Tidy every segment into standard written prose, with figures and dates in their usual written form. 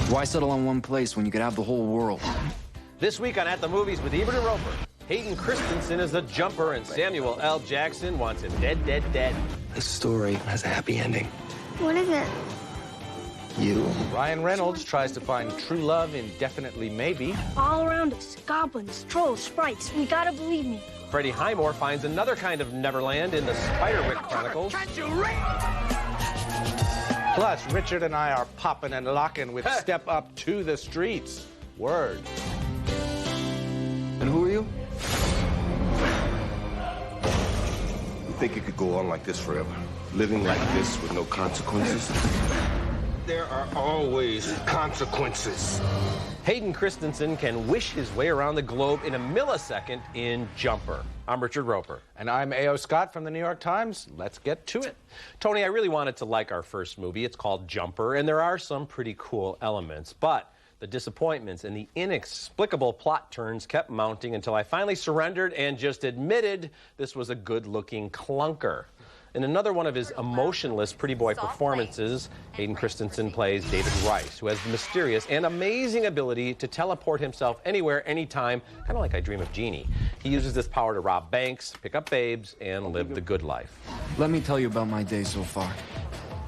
Why settle on one place when you could have the whole world? This week on At the Movies with Ebert and Roeper, Hayden Christensen is a jumper and Samuel L. Jackson wants him dead, dead, dead. This story has a happy ending. What is it? You. Ryan Reynolds tries to find true love in Definitely Maybe. All around us, goblins, trolls, sprites. You gotta believe me. Freddie Highmore finds another kind of Neverland in the Spiderwick Chronicles. Plus, Richard and I are popping and locking with Step Up to the Streets. Word. And who are you? You think it could go on like this forever? Living like this with no consequences? There are always consequences. Hayden Christensen can wish his way around the globe in a millisecond in Jumper. I'm Richard Roeper. And I'm A.O. Scott from the New York Times. Let's get to it. Tony, I really wanted to like our first movie. It's called Jumper, and there are some pretty cool elements, but the disappointments and the inexplicable plot turns kept mounting until I finally surrendered and just admitted this was a good-looking clunker. In another one of his emotionless pretty boy performances, Hayden Christensen plays David Rice, who has the mysterious and amazing ability to teleport himself anywhere, anytime, kind of like I Dream of Jeannie. He uses this power to rob banks, pick up babes, and live the good life. Let me tell you about my day so far.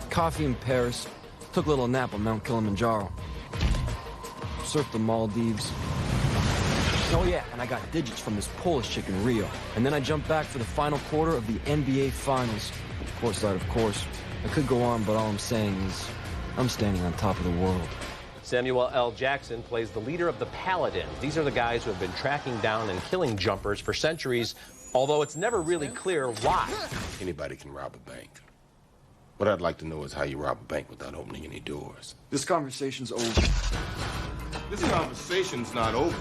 Coffee in Paris, took a little nap on Mount Kilimanjaro, surfed the Maldives. Oh yeah, and I got digits from this Polish chick in Rio. And then I jumped back for the final quarter of the NBA Finals. Courtside, of course. I could go on, but all I'm saying is I'm standing on top of the world. Samuel L. Jackson plays the leader of the Paladins. These are the guys who have been tracking down and killing jumpers for centuries, although it's never really clear why. Anybody can rob a bank. What I'd like to know is how you rob a bank without opening any doors. This conversation's over. This conversation's not over.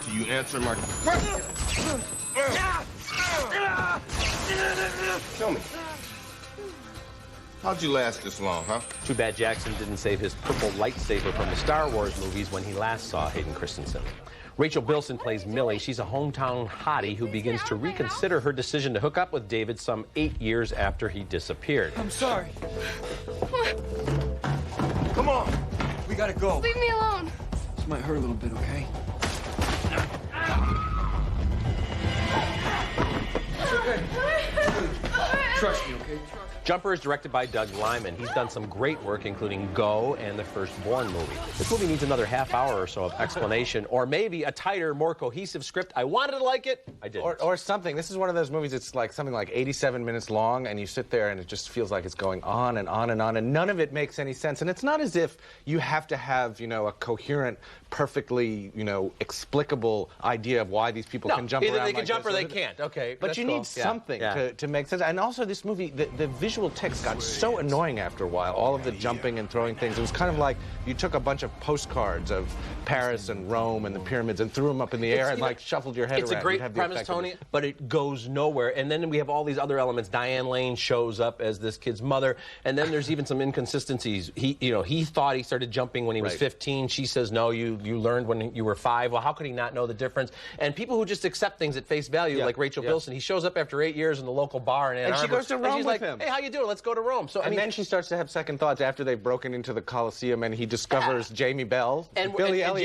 Do you answer my question? Tell me. How'd you last this long, huh? Too bad Jackson didn't save his purple lightsaber from the Star Wars movies when he last saw Hayden Christensen. Rachel Bilson plays Millie. She's a hometown hottie who begins to reconsider her decision to hook up with David some 8 years after he disappeared. I'm sorry. Come on. We gotta go. Leave me alone. This might hurt a little bit, okay? Trust me, okay? Jumper is directed by Doug Liman. He's done some great work, including Go and the Firstborn movie. This movie needs another half hour or so of explanation, or maybe a tighter, more cohesive script. I wanted to like it, I didn't. Or something. This is one of those movies, it's like something like 87 minutes long, and you sit there and it just feels like it's going on and on and on, and none of it makes any sense. And it's not as if you have to have, you know, a coherent, perfectly, you know, explicable idea of why these people can jump around. Either they can like jump this or they can't. Okay, but you need something to make sense. And also, this movie, the visual text got so annoying after a while. All of the jumping and throwing things. It was kind of like you took a bunch of postcards of Paris and Rome and the pyramids and threw them up in the air and like shuffled your head it's around. It's a great premise, Tony, but it goes nowhere. And then we have all these other elements. Diane Lane shows up as this kid's mother, and then there's even some inconsistencies. He thought he started jumping when he was 15. She says, no, you learned when you were 5. Well, how could he not know the difference? And people who just accept things at face value, like Rachel Bilson, he shows up after 8 years in the local bar in Ann Arbor. And she goes to Rome with him. Hey, how you doing? Let's go to Rome. So, then she starts to have second thoughts after they've broken into the Colosseum and he discovers Jamie Bell and Billy Elliot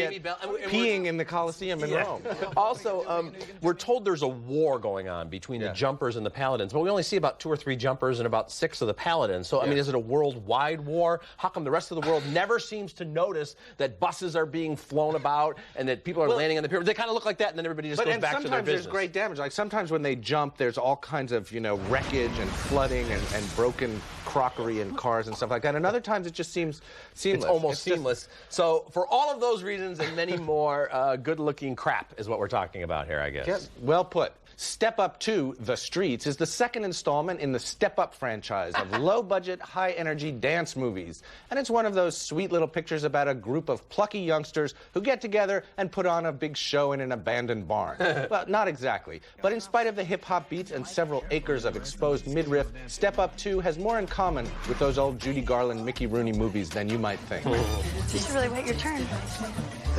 peeing in the Colosseum in Rome. Also, we're told there's a war going on between the jumpers and the paladins, but we only see about 2 or 3 jumpers and about 6 of the paladins. So, I mean, is it a worldwide war? How come the rest of the world never seems to notice that buses are being flown about and that people are landing on the pyramids? They kind of look like that, and then everybody just goes back to their business. Sometimes there's great damage. Like sometimes when they jump, there's all kinds of, you know, wreckage and flooding and broken crockery and cars and stuff like that. And other times it just seems seamless. It's almost seamless. So for all of those reasons and many more, good-looking crap is what we're talking about here, I guess. Yeah, well put. Step Up to the Streets is the second installment in the Step Up franchise of low-budget, high-energy dance movies. And it's one of those sweet little pictures about a group of plucky youngsters who get together and put on a big show in an abandoned barn. Well, not exactly. But in spite of the hip-hop beats and several acres of exposed midriff, Step Up 2 has more in common with those old Judy Garland, Mickey Rooney movies than you might think. You should really wait your turn.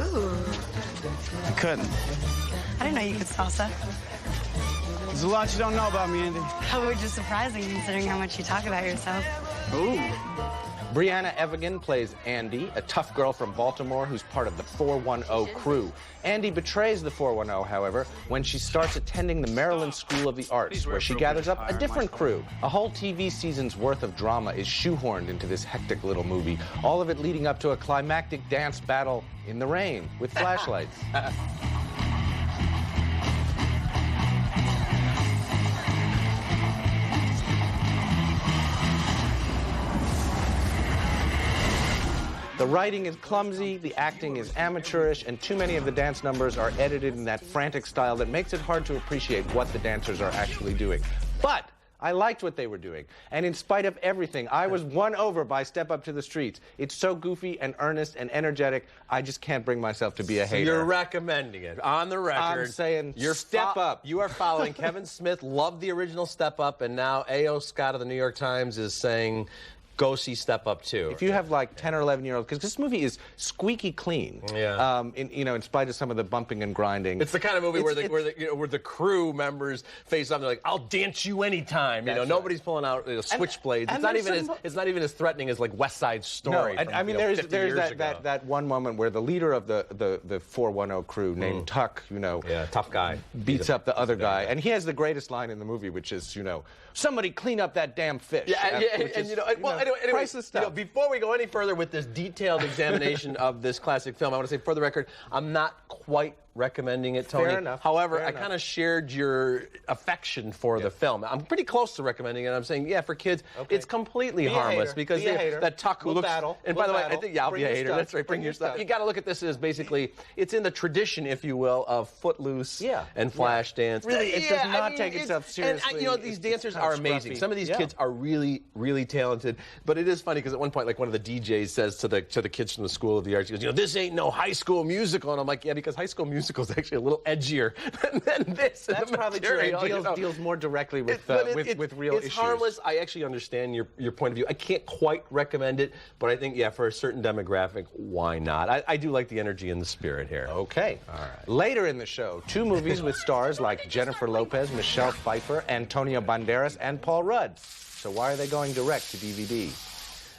Ooh. I couldn't. I didn't know you could salsa. There's a lot you don't know about me, Andy. How just surprising considering how much you talk about yourself. Ooh. Brianna Evigan plays Andy, a tough girl from Baltimore who's part of the 410 crew. Andy betrays the 410, however, when she starts attending the Maryland School of the Arts, where she gathers up a different crew. A whole TV season's worth of drama is shoehorned into this hectic little movie, all of it leading up to a climactic dance battle in the rain with flashlights. The writing is clumsy, the acting is amateurish, and too many of the dance numbers are edited in that frantic style that makes it hard to appreciate what the dancers are actually doing. But I liked what they were doing, and in spite of everything, I was won over by Step Up to the Streets. It's so goofy and earnest and energetic, I just can't bring myself to be a hater. You're recommending it on the record. I'm saying you're Step Up. You are following Kevin Smith, loved the original Step Up, and now A.O. Scott of the New York Times is saying, go see Step Up 2. If you have like 10 or 11-year-olds, because this movie is squeaky clean. Yeah. In spite of some of the bumping and grinding. It's the kind of movie where the crew members face up. They're like, "I'll dance you anytime." You know, nobody's pulling out switchblades. It's not even as threatening as like West Side Story. No, and I mean, there's that one moment where the leader of the 410 crew named Tuck, tough guy, beats up the other guy, and he has the greatest line in the movie, which is, somebody clean up that damn fish. Anyway, before we go any further with this detailed examination of this classic film, I want to say, for the record, I'm not quite recommending it, Tony. Fair enough. However, I kind of shared your affection for the film. I'm pretty close to recommending it. I'm saying, yeah, for kids, it's completely harmless because that Tuck who looks. And by the way, I think I'll be a hater. That's right. Bring your stuff. You got to look at this as basically it's in the tradition, if you will, of Footloose and Flashdance. Really, it does not take itself seriously. And these dancers are amazing. Some of these kids are really, really talented. But it is funny because at one point, like one of the DJs says to the kids from the School of the Arts, he goes, this ain't no High School Musical. And I'm like, yeah, because High School Musical is actually a little edgier than this. That's probably true. It deals more directly with real issues. It's harmless. I actually understand your point of view. I can't quite recommend it, but I think, for a certain demographic, why not? I do like the energy and the spirit here. Okay. All right. Later in the show, 2 movies with stars like Jennifer Lopez, Michelle Pfeiffer, Antonio Banderas, and Paul Rudd. So why are they going direct to DVD?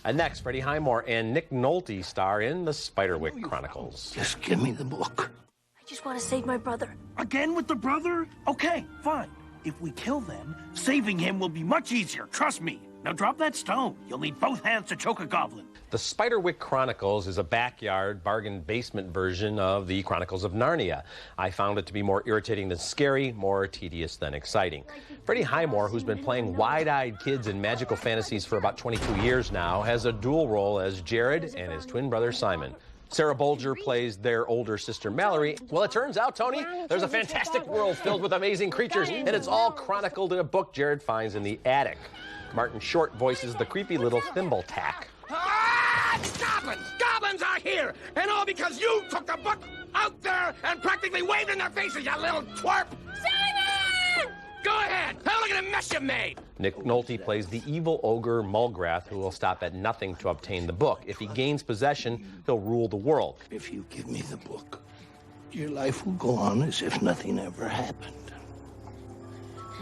And next, Freddie Highmore and Nick Nolte star in the Spiderwick Chronicles. Just give me the book. I just want to save my brother. Again with the brother? Okay, fine. If we kill them, saving him will be much easier. Trust me. Now drop that stone. You'll need both hands to choke a goblin. The Spiderwick Chronicles is a backyard, bargain basement version of the Chronicles of Narnia. I found it to be more irritating than scary, more tedious than exciting. Freddie Highmore, who's been playing wide-eyed kids in magical fantasies for about 22 years now, has a dual role as Jared and his twin brother Simon. Sarah Bolger plays their older sister Mallory. Well, it turns out, Tony, there's a fantastic world filled with amazing creatures, and it's all chronicled in a book Jared finds in the attic. Martin Short voices the creepy little thimble tack. Ah, it's goblins! Goblins are here! And all because you took the book out there and practically waved in their faces, you little twerp! Simon! Go ahead! Have a look at the mess you made! Nick Nolte plays the evil ogre Mulgrath, who will stop at nothing to obtain the book. If he gains possession, he'll rule the world. If you give me the book, your life will go on as if nothing ever happened.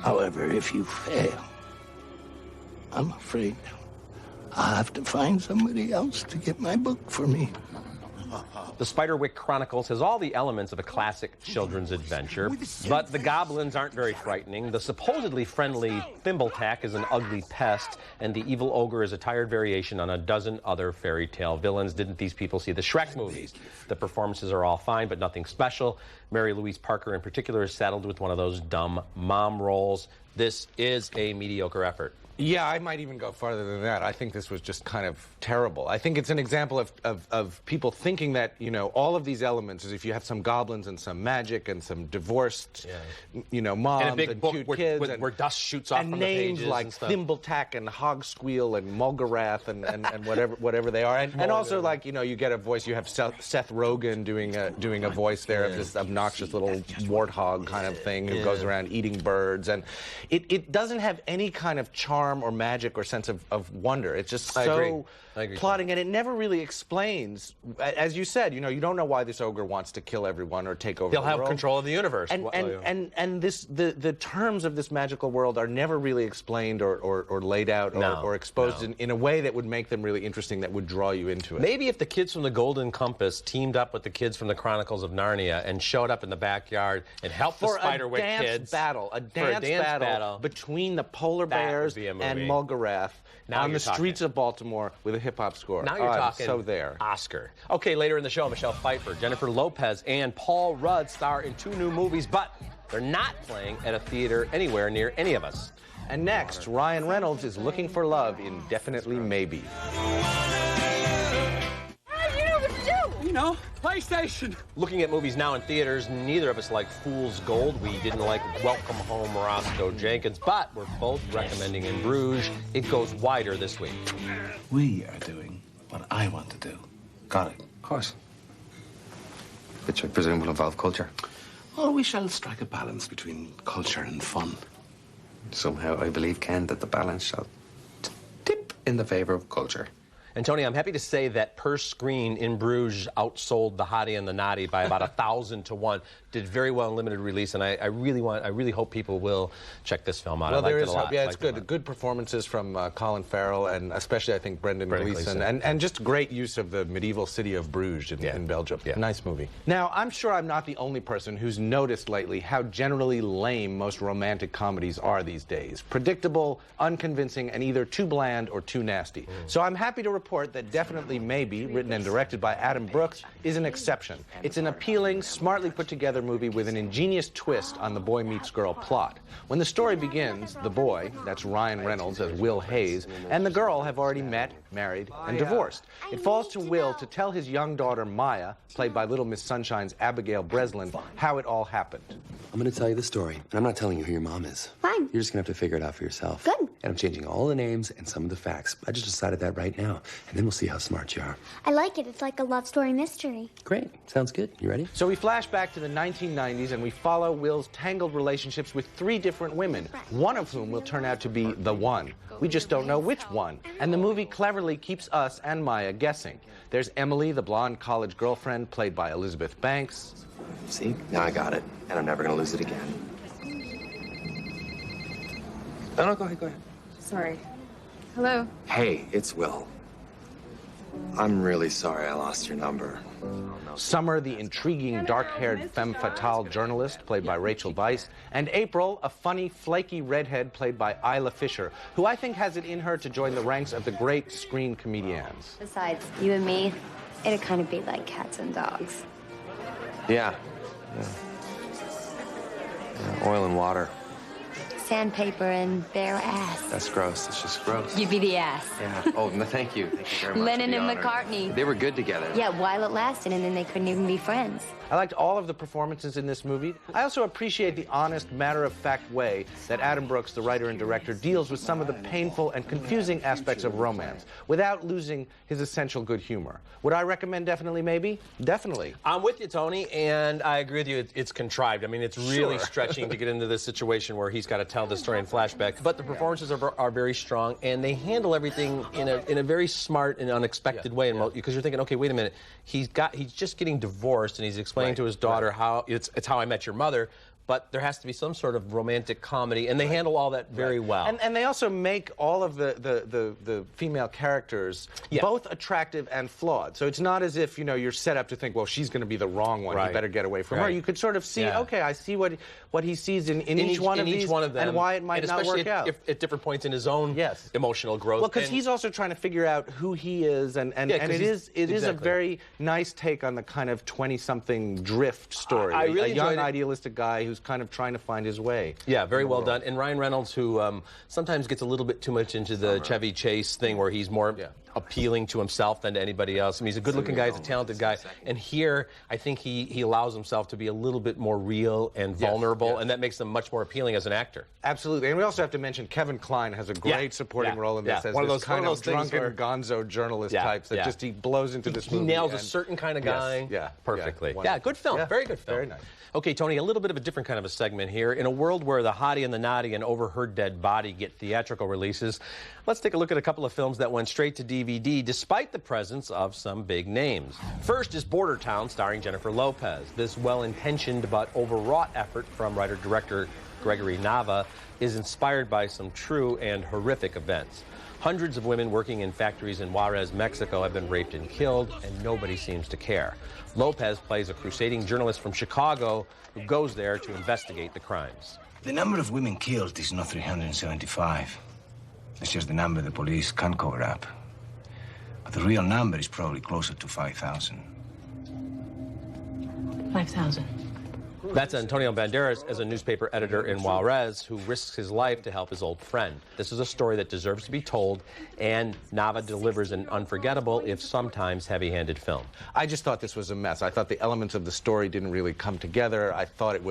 However, if you fail, I'm afraid I'll have to find somebody else to get my book for me. The Spiderwick Chronicles has all the elements of a classic children's adventure, but the goblins aren't very frightening. The supposedly friendly Thimbletack is an ugly pest, and the evil ogre is a tired variation on a dozen other fairy tale villains. Didn't these people see the Shrek movies? The performances are all fine, but nothing special. Mary Louise Parker, in particular, is saddled with one of those dumb mom roles. This is a mediocre effort. Yeah, I might even go farther than that. I think this was just kind of terrible. I think it's an example of people thinking that, all of these elements is if you have some goblins and some magic and some divorced, moms and a big book cute where, kids. where dust shoots off from the pages names like Thimbletack and Hogsqueal and Mulgarath and whatever they are. And also, like, you get a voice. You have Seth Rogen doing a voice there of this obnoxious little warthog kind of thing who goes around eating birds. And it doesn't have any kind of charm or magic or sense of wonder. It's just so plotting, and it never really explains. As you said, you know, you don't know why this ogre wants to kill everyone or take over the world. He'll have control of the universe. And the terms of this magical world are never really explained or laid out or exposed in a way that would make them really interesting, that would draw you into it. Maybe if the kids from the Golden Compass teamed up with the kids from the Chronicles of Narnia and showed up in the backyard and helped the Spiderwick kids. A dance battle between the polar bears and Mulgarath on the streets of Baltimore with a hip-hop score. Now you're talking so there. Oscar. Okay, later in the show, Michelle Pfeiffer, Jennifer Lopez, and Paul Rudd star in 2 new movies, but they're not playing at a theater anywhere near any of us. And next, Ryan Reynolds is looking for love in Definitely Maybe. You know, PlayStation. Looking at movies now in theaters, neither of us like Fool's Gold. We didn't like Welcome Home, Roscoe Jenkins, but we're both recommending In Bruges. It goes wider this week. We are doing what I want to do. Got it? Of course. Which I presume will involve culture. Well, we shall strike a balance between culture and fun. Somehow I believe, Ken, that the balance shall tip in the favor of culture. And Tony, I'm happy to say that per screen, In Bruges outsold The Hottie and the Naughty by about 1,000 to 1. Did very well in limited release, and I really hope people will check this film out. Well, there is hope. Yeah, it's good. Good performances from Colin Farrell, and especially I think Brendan Gleeson, and just great use of the medieval city of Bruges in Belgium. Yeah. Nice movie. Now, I'm sure I'm not the only person who's noticed lately how generally lame most romantic comedies are these days. Predictable, unconvincing, and either too bland or too nasty. So I'm happy to report that Definitely Maybe, written and directed by Adam Brooks, is an exception. It's an appealing, smartly put together movie with an ingenious twist on the boy meets girl plot. When the story begins, the boy, that's Ryan Reynolds as Will Hayes, and the girl have already met, married, and divorced. It falls to Will to tell his young daughter Maya, played by Little Miss Sunshine's Abigail Breslin, how it all happened. I'm going to tell you the story, and I'm not telling you who your mom is. Fine. You're just going to have to figure it out for yourself. Good. And I'm changing all the names and some of the facts. I just decided that right now, and then we'll see how smart you are. I like it. It's like a love story mystery. Great. Sounds good. You ready? So we flash back to the 1990s, and we follow Will's tangled relationships with 3 different women, one of whom will turn out to be the one. We just don't know which one. And the movie cleverly keeps us and Maya guessing. There's Emily, the blonde college girlfriend, played by Elizabeth Banks. See? Now I got it, and I'm never going to lose it again. No, go ahead. Sorry. Hello? Hey, it's Will. I'm really sorry I lost your number. Summer, the intriguing, dark-haired femme fatale journalist, played by Rachel Weisz, and April, a funny, flaky redhead, played by Isla Fisher, who I think has it in her to join the ranks of the great screen comedians. Besides, you and me, it'd kind of be like cats and dogs. Yeah. Oil and water. Sandpaper and bare ass. That's gross. It's just gross. You be the ass. Yeah. Oh, no, thank you. Thank you very much. Lennon and honored. McCartney. They were good together. Yeah, while it lasted, and then they couldn't even be friends. I liked all of the performances in this movie. I also appreciate the honest, matter-of-fact way that Adam Brooks, the writer and director, deals with some of the painful and confusing aspects of romance without losing his essential good humor. Would I recommend Definitely Maybe? Definitely. I'm with you, Tony, and I agree with you. It's contrived. I mean, it's really stretching to get into this situation where he's got to tell the story in flashback. But the performances are very strong, and they handle everything in a very smart and unexpected way. Because you're thinking, okay, wait a minute, he's just getting divorced, and he's explaining to his daughter how it's how I met your mother. But there has to be some sort of romantic comedy, and they handle all that very well. And they also make all of the female characters both attractive and flawed. So it's not as if, you know, you're set up to think, well, she's going to be the wrong one. You better get away from her. You could sort of see, okay, I see what he sees in each one of these and why it might not work out. At different points in his own emotional growth. Well, because he's also trying to figure out who he is, and it is a very nice take on the kind of 20-something drift story. I really a young, idealistic guy who's kind of trying to find his way. Yeah, very well done. And Ryan Reynolds, who sometimes gets a little bit too much into the Chevy Chase thing, where he's more appealing to himself than to anybody else. I mean, he's a good-looking guy, he's a talented guy. And here, I think he allows himself to be a little bit more real and vulnerable, and that makes him much more appealing as an actor. Absolutely. And we also have to mention Kevin Kline has a great supporting role in this as this kind of drunken gonzo journalist types that just he blows into this movie. He nails a certain kind of guy perfectly. Yeah, good film. Very good film. Very nice. Okay, Tony, a little bit of a different kind of a segment here. In a world where The Hottie and the Naughty and Over Her Dead Body get theatrical releases, Let's take a look at a couple of films that went straight to DVD despite the presence of some big names. First is Border Town, starring Jennifer Lopez. This well-intentioned but overwrought effort from writer-director Gregory Nava is inspired by some true and horrific events. Hundreds of women working in factories in Juarez, Mexico have been raped and killed, and nobody seems to care. Lopez plays a crusading journalist from Chicago who goes there to investigate the crimes. The number of women killed is not 375. It's just the number the police can cover up. But the real number is probably closer to 5,000. 5,000. That's Antonio Banderas as a newspaper editor in Juarez who risks his life to help his old friend. This is a story that deserves to be told, and Nava delivers an unforgettable, if sometimes heavy-handed film. I just thought this was a mess. I thought the elements of the story didn't really come together. I thought it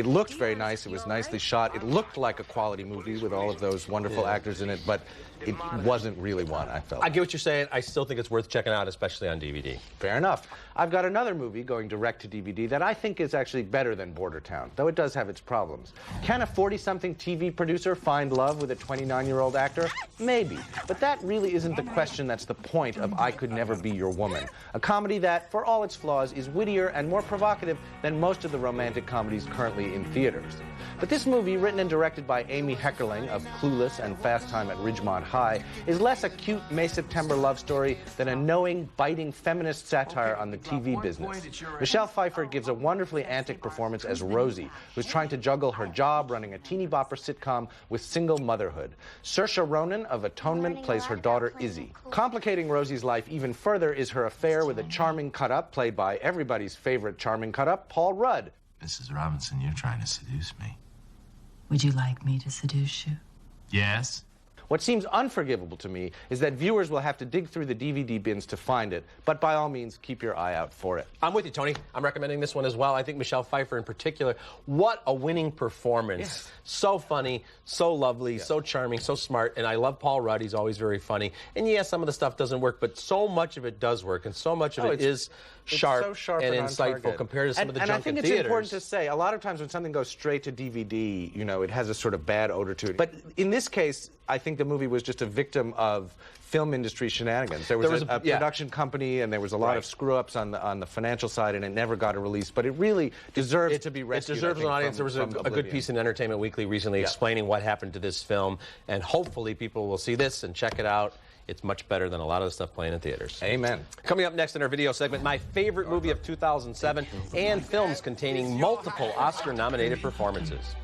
looked very nice. It was nicely shot. It looked like a quality movie with all of those wonderful actors in it, but it wasn't really one, I felt. I get what you're saying. I still think it's worth checking out, especially on DVD. Fair enough. I've got another movie going direct to DVD that I think is actually better than Border Town, though it does have its problems. Can a 40-something TV producer find love with a 29-year-old actor? Maybe. But that really isn't the question that's the point of I Could Never Be Your Woman, a comedy that, for all its flaws, is wittier and more provocative than most of the romantic comedies currently in theaters. But this movie, written and directed by Amy Heckerling of Clueless and Fast Time at Ridgemont High, is less a cute May September love story than a knowing, biting feminist satire on the TV business. Michelle Pfeiffer gives a wonderfully antic performance as Rosie, who's trying to juggle her job running a teeny bopper sitcom with single motherhood. Saoirse Ronan of Atonement plays her daughter Izzy. Complicating Rosie's life even further is her affair with a charming cut-up played by everybody's favorite charming cut-up, Paul Rudd. Mrs. Robinson, you're trying to seduce me. Would you like me to seduce you? Yes. What seems unforgivable to me is that viewers will have to dig through the DVD bins to find it, but by all means, keep your eye out for it. I'm with you, Tony. I'm recommending this one as well. I think Michelle Pfeiffer in particular, what a winning performance. Yes. So funny, so lovely, so charming, so smart, and I love Paul Rudd. He's always very funny. And yeah, some of the stuff doesn't work, but so much of it does work, and so much of it is sharp, so sharp and insightful compared to some of the junk in theaters. And I think it's important to say, a lot of times when something goes straight to DVD, you know, it has a sort of bad odor to it. But in this case, I think the movie was just a victim of film industry shenanigans. There was a production company, and there was a lot of screw-ups on the financial side, and it never got a release. But it really deserves to be rescued. It deserves an audience. There was a good piece in Entertainment Weekly recently explaining what happened to this film, and hopefully people will see this and check it out. It's much better than a lot of the stuff playing in theaters. Amen. Coming up next in our video segment, my favorite movie of 2007 and films containing multiple Oscar-nominated performances.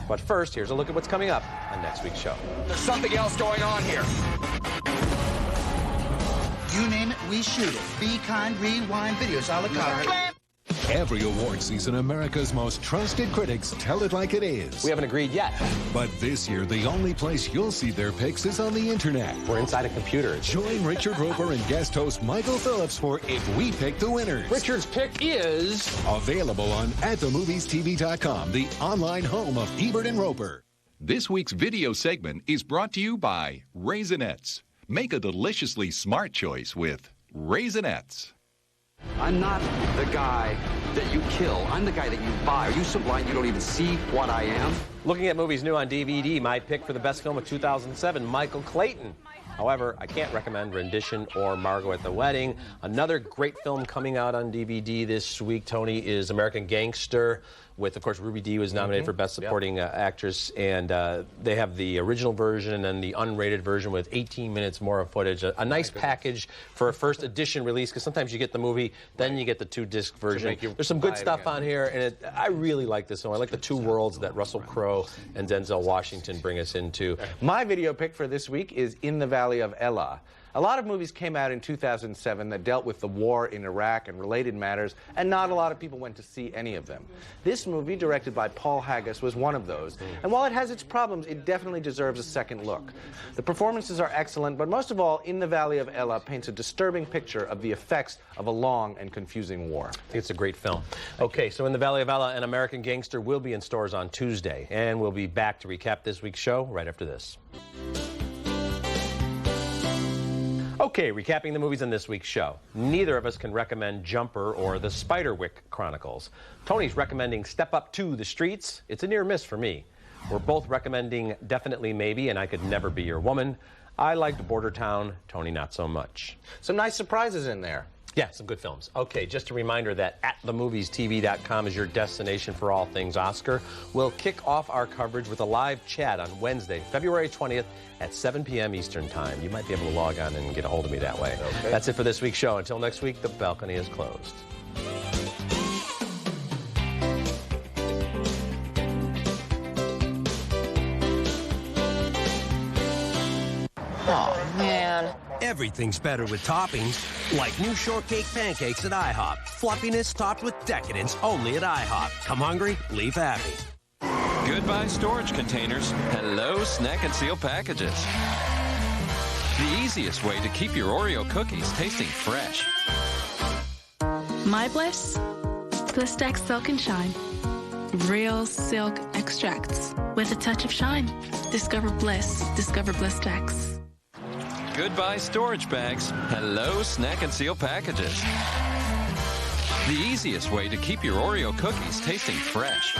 But first, here's a look at what's coming up on next week's show. There's something else going on here. You name it, we shoot it. Be kind, rewind videos a la carte. Every award season, America's most trusted critics tell it like it is. We haven't agreed yet. But this year, the only place you'll see their picks is on the internet. We're inside a computer. Join Richard Roeper and guest host Michael Phillips for If We Pick the Winners. Richard's pick is... available on atthemoviestv.com, the online home of Ebert and Roeper. This week's video segment is brought to you by Raisinets. Make a deliciously smart choice with Raisinets. I'm not the guy that you kill. I'm the guy that you buy. Are you so blind you don't even see what I am? Looking at movies new on DVD, my pick for the best film of 2007, Michael Clayton. However, I can't recommend Rendition or Margot at the Wedding. Another great film coming out on DVD this week, Tony, is American Gangster, with, of course, Ruby Dee was nominated for Best Supporting Actress, and they have the original version and the unrated version with 18 minutes more of footage. A nice package for a first edition release, because sometimes you get the movie, then you get the two-disc version. There's some good stuff on here, and I really like this one. I like the two worlds that Russell Crowe and Denzel Washington bring us into. My video pick for this week is In the Valley of Elah. A lot of movies came out in 2007 that dealt with the war in Iraq and related matters, and not a lot of people went to see any of them. This movie, directed by Paul Haggis, was one of those, and while it has its problems, it definitely deserves a second look. The performances are excellent, but most of all, In the Valley of Elah paints a disturbing picture of the effects of a long and confusing war. I think it's a great film. Okay, so In the Valley of Elah and American Gangster will be in stores on Tuesday, and we'll be back to recap this week's show right after this. Okay, recapping the movies on this week's show. Neither of us can recommend Jumper or the Spiderwick Chronicles. Tony's recommending Step Up to the Streets. It's a near miss for me. We're both recommending Definitely Maybe and I Could Never Be Your Woman. I liked Border Town, Tony not so much. Some nice surprises in there. Yeah, some good films. Okay, just a reminder that atthemoviestv.com is your destination for all things Oscar. We'll kick off our coverage with a live chat on Wednesday, February 20th at 7 p.m. Eastern Time. You might be able to log on and get a hold of me that way. Okay. That's it for this week's show. Until next week, the balcony is closed. Oh, man. Everything's better with toppings, like new shortcake pancakes at IHOP. Fluffiness topped with decadence only at IHOP. Come hungry, leave happy. Goodbye storage containers. Hello snack and seal packages. The easiest way to keep your Oreo cookies tasting fresh. My Bliss? Blistex Silk and Shine. Real silk extracts with a touch of shine. Discover Bliss. Discover Blistex. Goodbye storage bags. Hello snack and seal packages. The easiest way to keep your Oreo cookies tasting fresh.